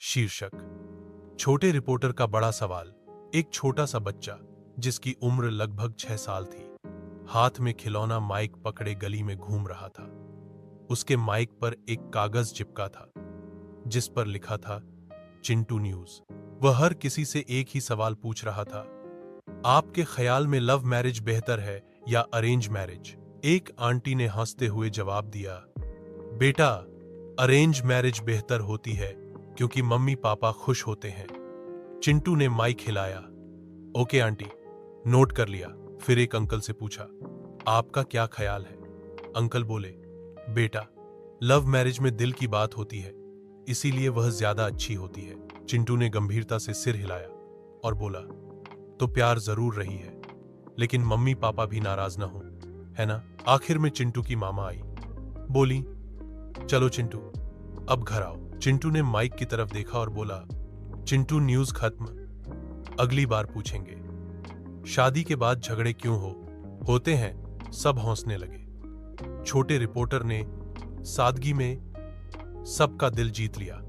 शीर्षक: छोटे रिपोर्टर का बड़ा सवाल। एक छोटा सा बच्चा जिसकी उम्र लगभग 6 साल थी, हाथ में खिलौना माइक पकड़े गली में घूम रहा था। उसके माइक पर एक कागज चिपका था जिस पर लिखा था चिंटू न्यूज। वह हर किसी से एक ही सवाल पूछ रहा था, आपके ख्याल में लव मैरिज बेहतर है या अरेंज मैरिज? एक आंटी ने हंसते हुए जवाब दिया, बेटा, अरेंज मैरिज बेहतर होती है क्योंकि मम्मी पापा खुश होते हैं। चिंटू ने माइक हिलाया। ओके आंटी, नोट कर लिया। फिर एक अंकल से पूछा, आपका क्या ख्याल है? अंकल बोले, बेटा, लव मैरिज में दिल की बात होती है, इसीलिए वह ज्यादा अच्छी होती है। चिंटू ने गंभीरता से सिर हिलाया और बोला, तो प्यार जरूर रही है, लेकिन मम्मी पापा भी नाराज ना हो, है ना? आखिर में चिंटू की मामा आई, बोली, चलो चिंटू, अब घर आओ। चिंटू ने माइक की तरफ देखा और बोला, चिंटू न्यूज खत्म, अगली बार पूछेंगे। शादी के बाद झगड़े क्यों होते हैं? सब हंसने लगे। छोटे रिपोर्टर ने सादगी में सबका दिल जीत लिया।